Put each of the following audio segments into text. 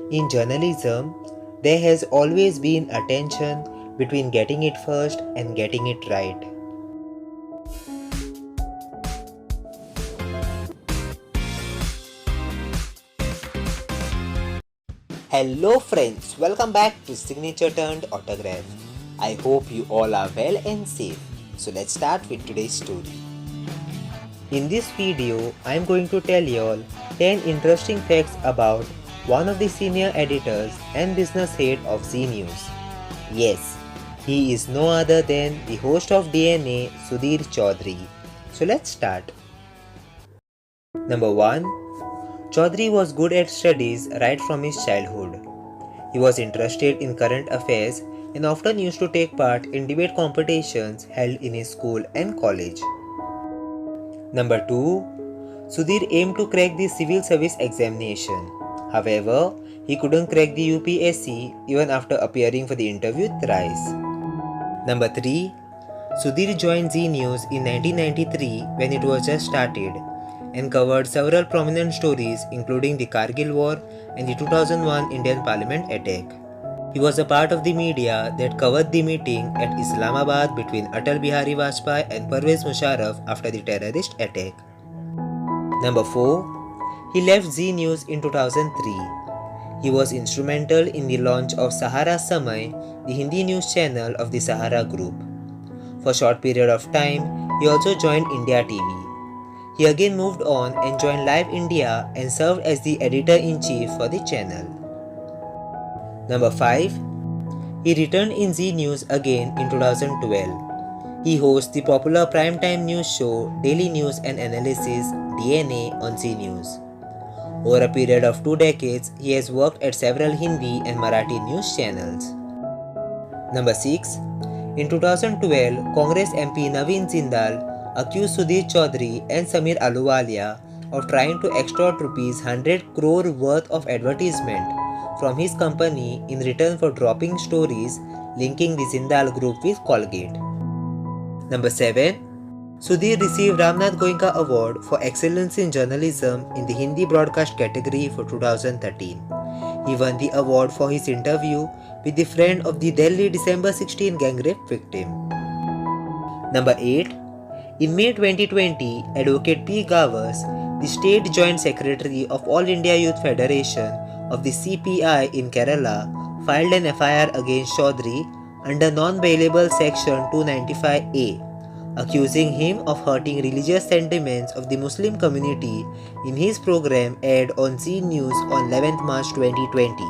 In journalism, there has always been a tension between getting it first and getting it right. Hello friends, welcome back to Signature Turned Autograph. I hope you all are well and safe. So let's start with today's story. In this video, I am going to tell you all 10 interesting facts about one of the senior editors and business head of Zee News. Yes, he is no other than the host of DNA, Sudhir Chaudhary. So let's start. Number 1. Chaudhary was good at studies right from his childhood. He was interested in current affairs and often used to take part in debate competitions held in his school and college. Number 2. Sudhir aimed to crack the civil service examination. However, he couldn't crack the UPSC even after appearing for the interview thrice. Number 3. Sudhir joined Zee News in 1993 when it was just started and covered several prominent stories including the Kargil War and the 2001 Indian Parliament attack. He was a part of the media that covered the meeting at Islamabad between Atal Bihari Vajpayee and Pervez Musharraf after the terrorist attack. Number 4. He left Zee News in 2003. He was instrumental in the launch of Sahara Samay, the Hindi news channel of the Sahara Group. For a short period of time, he also joined India TV. He again moved on and joined Live India and served as the editor-in-chief for the channel. Number 5. He returned in Zee News again in 2012. He hosts the popular primetime news show Daily News and Analysis DNA on Zee News. Over a period of 2 decades, he has worked at several Hindi and Marathi news channels. Number 6. In 2012, Congress MP Naveen Jindal accused Sudhir Chaudhary and Sameer Ahluwalia of trying to extort ₹100 crore worth of advertisement from his company in return for dropping stories linking the Jindal group with Colgate. Number 7. Sudhir received Ramnath Goenka Award for Excellence in Journalism in the Hindi broadcast category for 2013. He won the award for his interview with the friend of the Delhi December 16 gang rape victim. Number 8. In May 2020, Advocate P. Gavas, the State Joint Secretary of All India Youth Federation of the CPI in Kerala, filed an FIR against Chaudhary under non-bailable Section 295A, accusing him of hurting religious sentiments of the Muslim community in his program aired on Zee News on 11th March 2020,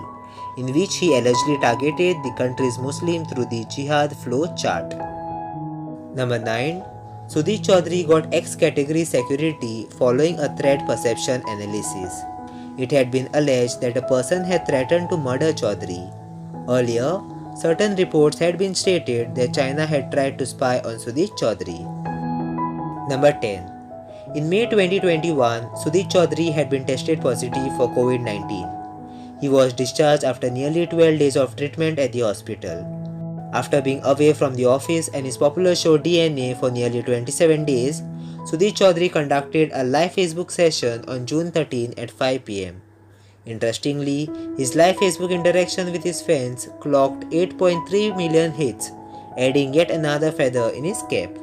in which he allegedly targeted the country's Muslim through the Jihad flow chart. Number 9. Sudhir Chaudhary got X-category security following a threat perception analysis. It had been alleged that a person had threatened to murder Chaudhary. Earlier, certain reports had been stated that China had tried to spy on Sudhir Chaudhary. Number 10. In May 2021, Sudhir Chaudhary had been tested positive for COVID-19. He was discharged after nearly 12 days of treatment at the hospital. After being away from the office and his popular show DNA for nearly 27 days, Sudhir Chaudhary conducted a live Facebook session on June 13 at 5 p.m. Interestingly, his live Facebook interaction with his fans clocked 8.3 million hits, adding yet another feather in his cap.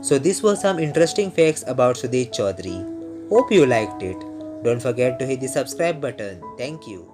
So these were some interesting facts about Sudhir Chaudhary. Hope you liked it. Don't forget to hit the subscribe button. Thank you.